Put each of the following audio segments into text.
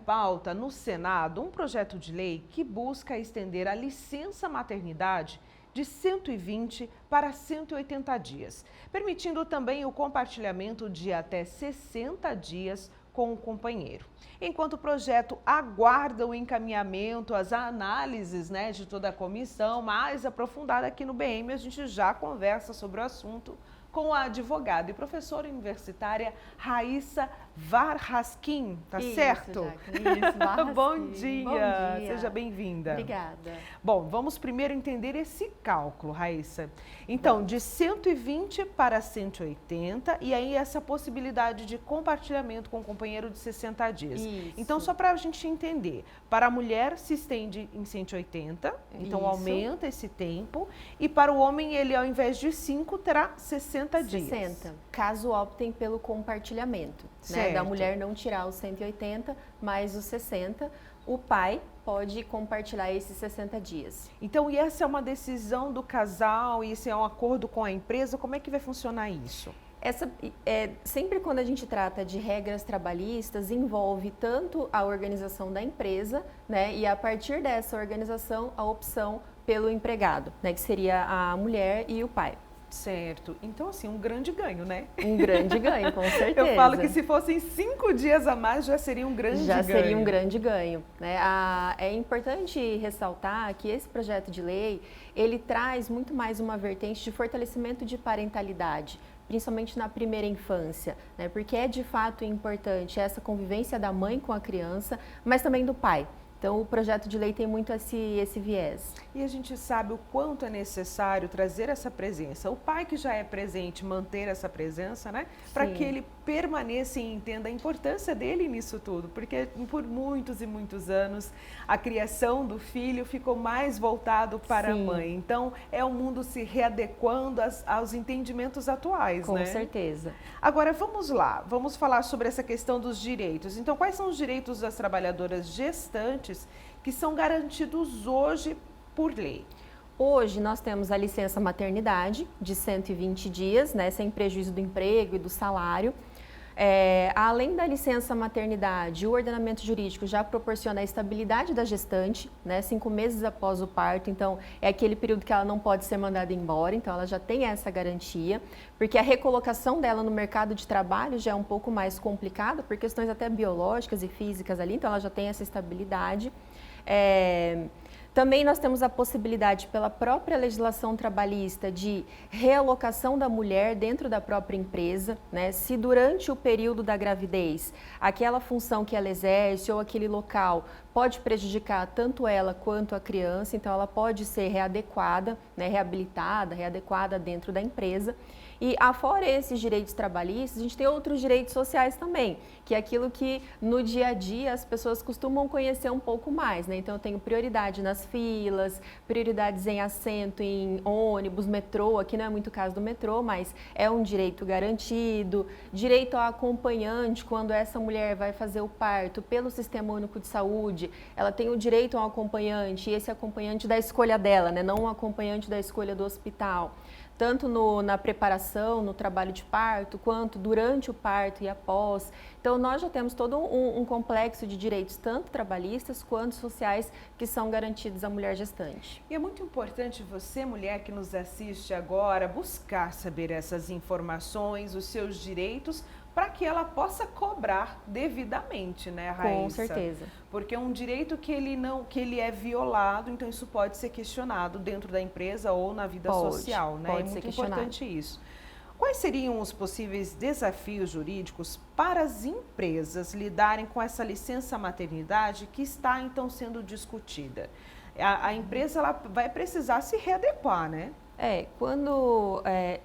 pauta no Senado um projeto de lei que busca estender a licença maternidade de 120 para 180 dias, permitindo também o compartilhamento de até 60 dias com o companheiro. Enquanto o projeto aguarda o encaminhamento, as análises, de toda a comissão mais aprofundada aqui no BM, a gente já conversa sobre o assunto com a advogada e professora universitária Raíssa Varhaskin, tá certo? Isso, Varhaskin. Bom dia, Bom dia. Seja bem-vinda. Obrigada. Bom, vamos primeiro entender esse cálculo, Raíssa. Então, de 120 para 180 e aí essa possibilidade de compartilhamento com o companheiro de 60 dias. Isso. Então, só para a gente entender, para a mulher se estende em 180, então Isso. aumenta esse tempo, e para o homem ele ao invés de 5 terá 60 dias. 60, caso optem pelo compartilhamento, né? Da mulher não tirar os 180, mais os 60, o pai pode compartilhar esses 60 dias. Então, e essa é uma decisão do casal, e esse é um acordo com a empresa, como é que vai funcionar isso? Sempre quando a gente trata de regras trabalhistas, envolve tanto a organização da empresa, né? E a partir dessa organização, a opção pelo empregado, né? Que seria a mulher e o pai. Certo. Então, assim, um grande ganho, né? Um grande ganho, com certeza. Eu falo que se fossem 5 dias a mais, já seria um grande ganho. Já seria um grande ganho, né? É importante ressaltar que esse projeto de lei, ele traz muito mais uma vertente de fortalecimento de parentalidade, principalmente na primeira infância, né? Porque é de fato importante essa convivência da mãe com a criança, mas também do pai. Então, o projeto de lei tem muito esse viés. E a gente sabe o quanto é necessário trazer essa presença. O pai que já é presente, manter essa presença, né? Para que ele permaneça e entenda a importância dele nisso tudo. Porque por muitos e muitos anos, a criação do filho ficou mais voltado para a mãe. Então, é o mundo se readequando aos entendimentos atuais, Com certeza. Agora, vamos lá. Vamos falar sobre essa questão dos direitos. Então, quais são os direitos das trabalhadoras gestantes que são garantidos hoje por lei? Hoje nós temos a licença maternidade de 120 dias, né, sem prejuízo do emprego e do salário. Além da licença maternidade, o ordenamento jurídico já proporciona a estabilidade da gestante, né, 5 meses após o parto, então é aquele período que ela não pode ser mandada embora, então ela já tem essa garantia, porque a recolocação dela no mercado de trabalho já é um pouco mais complicada, por questões até biológicas e físicas ali, então ela já tem essa estabilidade. Também nós temos a possibilidade, pela própria legislação trabalhista, de realocação da mulher dentro da própria empresa, né? Se durante o período da gravidez, aquela função que ela exerce ou aquele local pode prejudicar tanto ela quanto a criança, então ela pode ser readequada, né? Reabilitada, readequada dentro da empresa. E afora esses direitos trabalhistas, a gente tem outros direitos sociais também, que é aquilo que no dia a dia as pessoas costumam conhecer um pouco mais, né? Então eu tenho prioridade nas filas, prioridades em assento em ônibus, metrô, aqui não é muito o caso do metrô, mas é um direito garantido, direito ao acompanhante quando essa mulher vai fazer o parto pelo Sistema Único de Saúde, ela tem o direito a um acompanhante, e esse acompanhante da escolha dela, né? Não um acompanhante da escolha do hospital. Tanto na preparação, no trabalho de parto, quanto durante o parto e após. Então, nós já temos todo um complexo de direitos, tanto trabalhistas quanto sociais, que são garantidos à mulher gestante. E é muito importante você, mulher que nos assiste agora, buscar saber essas informações, os seus direitos, para que ela possa cobrar devidamente, né, Raíssa? Com certeza. Porque é um direito que ele é violado, então isso pode ser questionado dentro da empresa ou na vida social, né? Pode é ser muito questionado. importante isso. Quais seriam os possíveis desafios jurídicos para as empresas lidarem com essa licença maternidade que está então sendo discutida? A empresa ela vai precisar se readequar, né?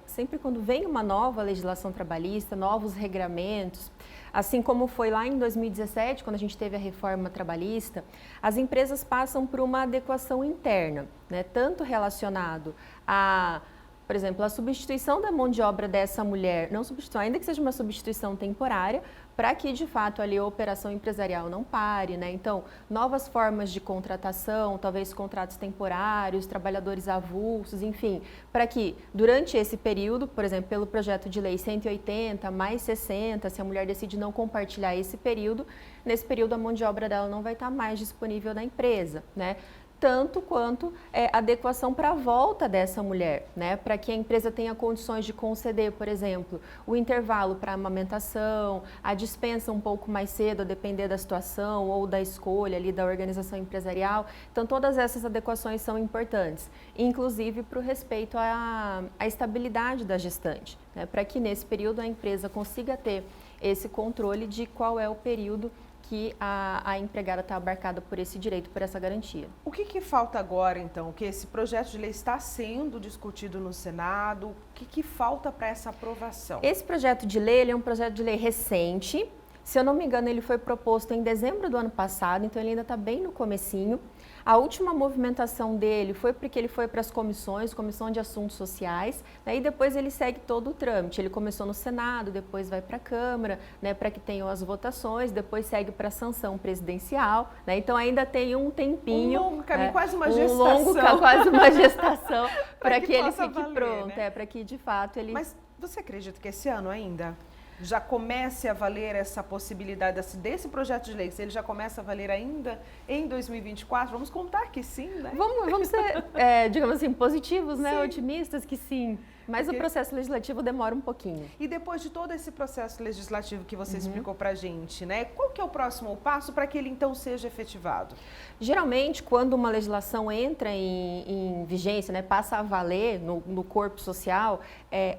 Sempre quando vem uma nova legislação trabalhista, novos regramentos, assim como foi lá em 2017, quando a gente teve a reforma trabalhista, as empresas passam por uma adequação interna, né? Tanto relacionado a, por exemplo, a substituição da mão de obra dessa mulher, não substituição, ainda que seja uma substituição temporária, para que de fato ali a operação empresarial não pare, né? Então, novas formas de contratação, talvez contratos temporários, trabalhadores avulsos, enfim, para que durante esse período, por exemplo, pelo projeto de lei 180 mais 60, se a mulher decide não compartilhar esse período, nesse período a mão de obra dela não vai estar mais disponível na empresa, né? Tanto quanto adequação para a volta dessa mulher, né? Para que a empresa tenha condições de conceder, por exemplo, o intervalo para amamentação, a dispensa um pouco mais cedo, a depender da situação ou da escolha ali da organização empresarial. Então, todas essas adequações são importantes, inclusive para o respeito à estabilidade da gestante, né? Para que nesse período a empresa consiga ter esse controle de qual é o período que a empregada está abarcada por esse direito, por essa garantia. O que falta agora, então? Que esse projeto de lei está sendo discutido no Senado, o que falta para essa aprovação? Esse projeto de lei, ele é um projeto de lei recente. Se eu não me engano, ele foi proposto em dezembro do ano passado, então ele ainda está bem no comecinho. A última movimentação dele foi porque ele foi para as comissões, Comissão de Assuntos Sociais, né, e depois ele segue todo o trâmite. Ele começou no Senado, depois vai para a Câmara, né, para que tenham as votações, depois segue para a sanção presidencial, né, então ainda tem um tempinho. Um longo caminho, quase uma gestação. Quase uma gestação para que ele fique valer, pronto, né? para que de fato ele... Mas você acredita que esse ano ainda já comece a valer essa possibilidade desse projeto de lei, se ele já começa a valer ainda em 2024? Vamos contar que sim, né? Vamos ser, digamos assim, positivos, né? Sim. Otimistas que sim. Mas o processo legislativo demora um pouquinho. E depois de todo esse processo legislativo que você explicou pra gente, né? Qual que é o próximo passo para que ele então seja efetivado? Geralmente, quando uma legislação entra em vigência, né, passa a valer no corpo social,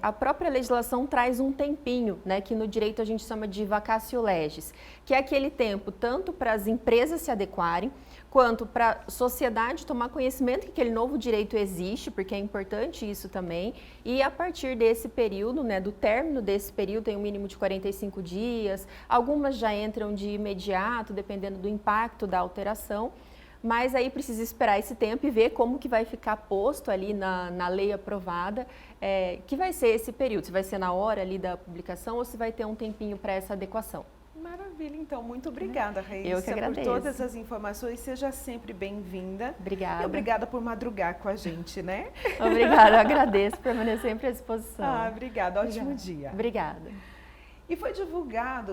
a própria legislação traz um tempinho, né, que no direito a gente chama de vacatio legis, que é aquele tempo tanto para as empresas se adequarem, quanto para a sociedade tomar conhecimento que aquele novo direito existe, porque é importante isso também, e a partir desse período, né, do término desse período, tem um mínimo de 45 dias, algumas já entram de imediato, dependendo do impacto da alteração, mas aí precisa esperar esse tempo e ver como que vai ficar posto ali na lei aprovada, que vai ser esse período, se vai ser na hora ali da publicação ou se vai ter um tempinho para essa adequação. Maravilha, então. Muito obrigada, Raíssa, Eu que agradeço. por todas as informações. Seja sempre bem-vinda. Obrigada. E obrigada por madrugar com a gente, né? Obrigada, eu agradeço, permanecer sempre à disposição. Obrigada. Ótimo dia. Obrigada. E foi divulgado